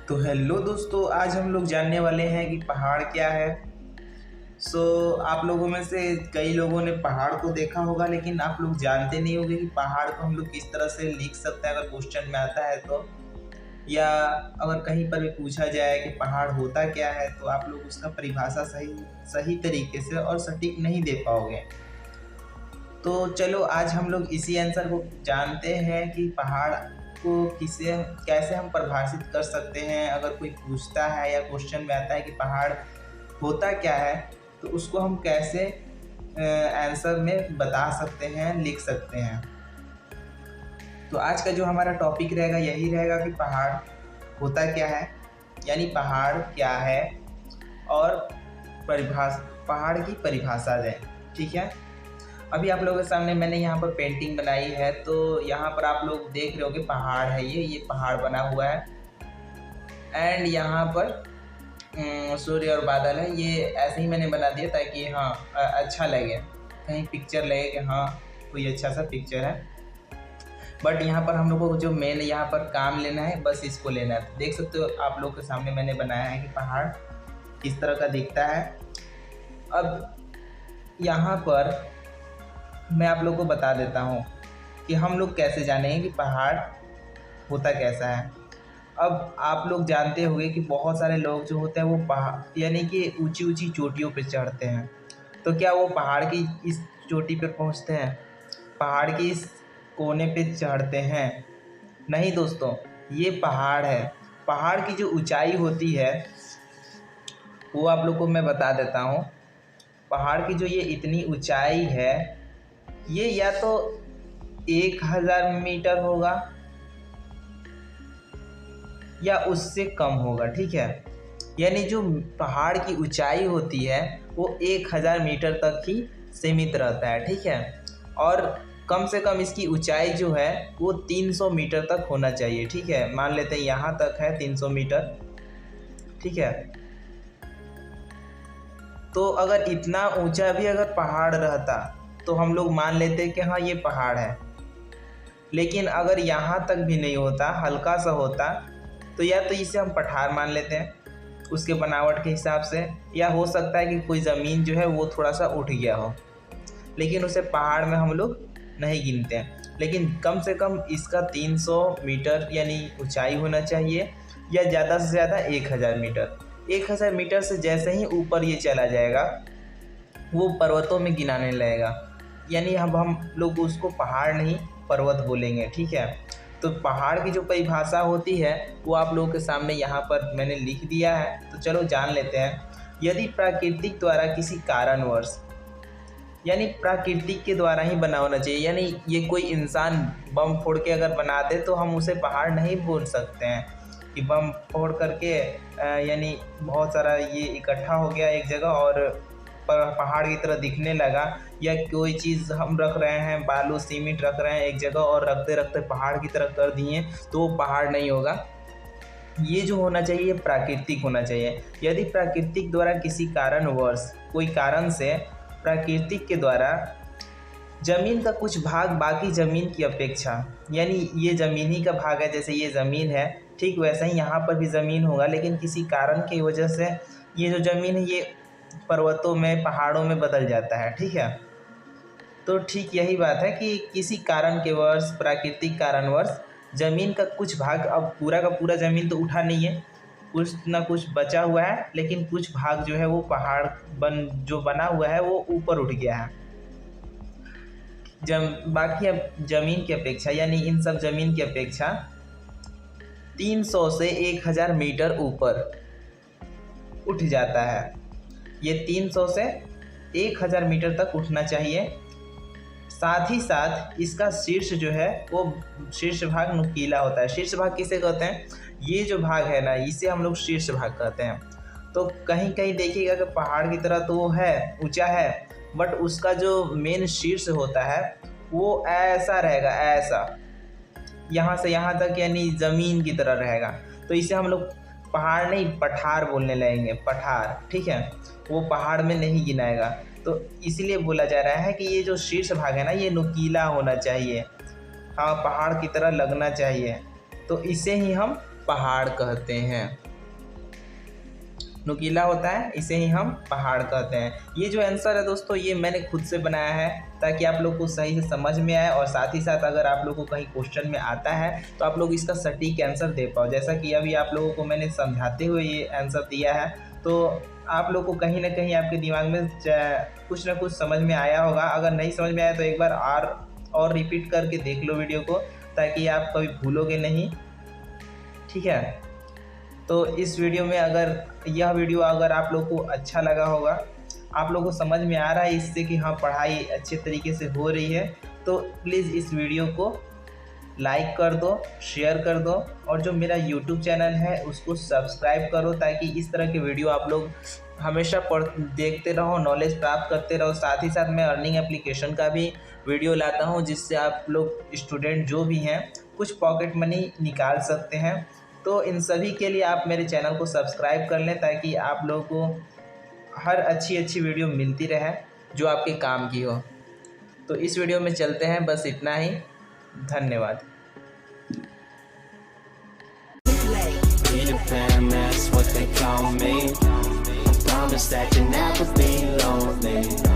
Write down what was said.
तो हेलो दोस्तों, आज हम लोग जानने वाले हैं कि पहाड़ क्या है। आप लोगों में से कई लोगों ने पहाड़ को देखा होगा, लेकिन आप लोग जानते नहीं होंगे कि पहाड़ को हम लोग किस तरह से लिख सकते हैं अगर क्वेश्चन में आता है तो, या अगर कहीं पर भी पूछा जाए कि पहाड़ होता क्या है तो आप लोग उसका परिभाषा सही सही तरीके से और सटीक नहीं दे पाओगे। तो चलो आज हम लोग इसी आंसर को जानते हैं कि पहाड़ को किसे कैसे हम परिभाषित कर सकते हैं। अगर कोई पूछता है या क्वेश्चन में आता है कि पहाड़ होता क्या है, तो उसको हम कैसे आंसर में बता सकते हैं, लिख सकते हैं। तो आज का जो हमारा टॉपिक रहेगा यही रहेगा कि पहाड़ होता क्या है, यानी पहाड़ क्या है और पहाड़ की परिभाषा दें। ठीक है, अभी आप लोगों के सामने मैंने यहाँ पर पेंटिंग बनाई है, तो यहाँ पर आप लोग देख रहे हो कि पहाड़ है, ये पहाड़ बना हुआ है। एंड यहाँ पर सूर्य और बादल है। ये ऐसे ही मैंने बना दिया ताकि हाँ अच्छा लगे, कहीं पिक्चर लगे कि हाँ कोई अच्छा सा पिक्चर है। बट यहाँ पर हम लोगों को जो मेन यहाँ पर काम लेना है, बस इसको लेना है। देख सकते हो आप लोग के सामने मैंने बनाया है कि पहाड़ किस तरह का दिखता है। अब यहाँ पर मैं आप लोग को बता देता हूँ कि हम लोग कैसे जानेंगे कि पहाड़ होता कैसा है। अब आप लोग जानते होंगे कि बहुत सारे लोग जो होते हैं वो पहाड़ यानी कि ऊंची ऊंची चोटियों पर चढ़ते हैं। तो क्या वो पहाड़ की इस चोटी पर पहुँचते हैं, पहाड़ की इस कोने पे चढ़ते हैं? नहीं दोस्तों, ये पहाड़ है। पहाड़ की जो ऊंचाई होती है वो आप लोग को मैं बता देता हूँ। पहाड़ की जो ये इतनी ऊंचाई है, ये या तो 1000 मीटर होगा या उससे कम होगा। ठीक है, यानी जो पहाड़ की ऊंचाई होती है वो 1000 मीटर तक ही सीमित रहता है। ठीक है, और कम से कम इसकी ऊंचाई जो है वो 300 मीटर तक होना चाहिए। ठीक है, मान लेते हैं यहाँ तक है 300 मीटर। ठीक है, तो अगर इतना ऊंचा भी अगर पहाड़ रहता तो हम लोग मान लेते कि हाँ ये पहाड़ है। लेकिन अगर यहाँ तक भी नहीं होता, हल्का सा होता, तो या तो इसे हम पठार मान लेते हैं उसके बनावट के हिसाब से, या हो सकता है कि कोई ज़मीन जो है वो थोड़ा सा उठ गया हो, लेकिन उसे पहाड़ में हम लोग नहीं गिनते हैं। लेकिन कम से कम इसका 300 मीटर यानी ऊंचाई होना चाहिए, या ज़्यादा से ज़्यादा 1000 मीटर। 1000 मीटर से जैसे ही ऊपर ये चला जाएगा वो पर्वतों में गिनाने लगेगा, यानी अब हम लोग उसको पहाड़ नहीं पर्वत बोलेंगे। ठीक है, तो पहाड़ की जो परिभाषा होती है वो आप लोगों के सामने यहाँ पर मैंने लिख दिया है। तो चलो जान लेते हैं। यदि प्राकृतिक द्वारा किसी कारणवश, यानी प्राकृतिक के द्वारा ही बना होना चाहिए, यानी ये कोई इंसान बम फोड़ के अगर बना दे तो हम उसे पहाड़ नहीं बोल सकते हैं कि बम फोड़ करके यानी बहुत सारा ये इकट्ठा हो गया एक जगह और पहाड़ की तरह दिखने लगा, या कोई चीज़ हम रख रहे हैं, बालू सीमेंट रख रहे हैं एक जगह और रखते रखते पहाड़ की तरह कर दिए, तो वो पहाड़ नहीं होगा। ये जो होना चाहिए ये प्राकृतिक होना चाहिए। यदि प्राकृतिक द्वारा किसी कारणवश, कोई कारण से प्राकृतिक के द्वारा जमीन का कुछ भाग बाकी ज़मीन की अपेक्षा, यानी ये ज़मीन ही का भाग है, जैसे ये ज़मीन है ठीक वैसा ही यहाँ पर भी ज़मीन होगा, लेकिन किसी कारण की वजह से ये जो ज़मीन है ये पर्वतों में, पहाड़ों में बदल जाता है। ठीक है, तो ठीक यही बात है कि किसी कारण के वर्ष, प्राकृतिक कारणवश ज़मीन का कुछ भाग, अब पूरा का पूरा ज़मीन तो उठा नहीं है, कुछ ना कुछ बचा हुआ है, लेकिन कुछ भाग जो है वो पहाड़ जो बना हुआ है वो ऊपर उठ गया है। बाकी अब ज़मीन की अपेक्षा, यानी इन सब ज़मीन की अपेक्षा 300 से 1000 मीटर ऊपर उठ जाता है। ये 300 से 1000 मीटर तक उठना चाहिए। साथ ही साथ इसका शीर्ष जो है वो शीर्ष भाग नुकीला होता है। शीर्ष भाग किसे कहते हैं? ये जो भाग है ना, इसे हम लोग शीर्ष भाग कहते हैं। तो कहीं कहीं देखिएगा कि पहाड़ की तरह तो वो है, ऊंचा है, बट उसका जो मेन शीर्ष होता है वो ऐसा रहेगा, ऐसा यहाँ से यहाँ तक, यानी ज़मीन की तरह रहेगा। तो इसे हम लोग पहाड़ नहीं पठार बोलने लगेंगे, पठार। ठीक है, वो पहाड़ में नहीं गिनाएगा। तो इसलिए बोला जा रहा है कि ये जो शीर्ष भाग है ना, ये नुकीला होना चाहिए, हाँ पहाड़ की तरह लगना चाहिए, तो इसे ही हम पहाड़ कहते हैं। नुकीला होता है, इसे ही हम पहाड़ कहते हैं। ये जो आंसर है दोस्तों, ये मैंने खुद से बनाया है ताकि आप लोग को सही से समझ में आए, और साथ ही साथ अगर आप लोग को कहीं क्वेश्चन में आता है तो आप लोग इसका सटीक आंसर दे पाओ। जैसा कि अभी आप लोगों को मैंने समझाते हुए ये आंसर दिया है, तो आप लोग को कहीं ना कहीं आपके दिमाग में कुछ ना कुछ समझ में आया होगा। अगर नहीं समझ में आया तो एक बार और रिपीट करके देख लो वीडियो को, ताकि आप कभी भूलोगे नहीं, ठीक है। तो इस वीडियो में यह वीडियो अगर आप लोग को अच्छा लगा होगा, आप लोग को समझ में आ रहा है इससे कि हाँ पढ़ाई अच्छे तरीके से हो रही है, तो प्लीज़ इस वीडियो को लाइक कर दो, शेयर कर दो, और जो मेरा यूट्यूब चैनल है उसको सब्सक्राइब करो, ताकि इस तरह के वीडियो आप लोग हमेशा देखते रहो, नॉलेज प्राप्त करते रहो। साथ ही साथ मैं अर्निंग एप्लीकेशन का भी वीडियो लाता हूँ, जिससे आप लोग स्टूडेंट जो भी हैं कुछ पॉकेट मनी निकाल सकते हैं। तो इन सभी के लिए आप मेरे चैनल को सब्सक्राइब कर लें, ताकि आप लोगों को हर अच्छी वीडियो मिलती रहे जो आपके काम की हो। तो इस वीडियो में चलते हैं, बस इतना ही। धन्यवाद। That's what they call me. I promise that you'll never be lonely.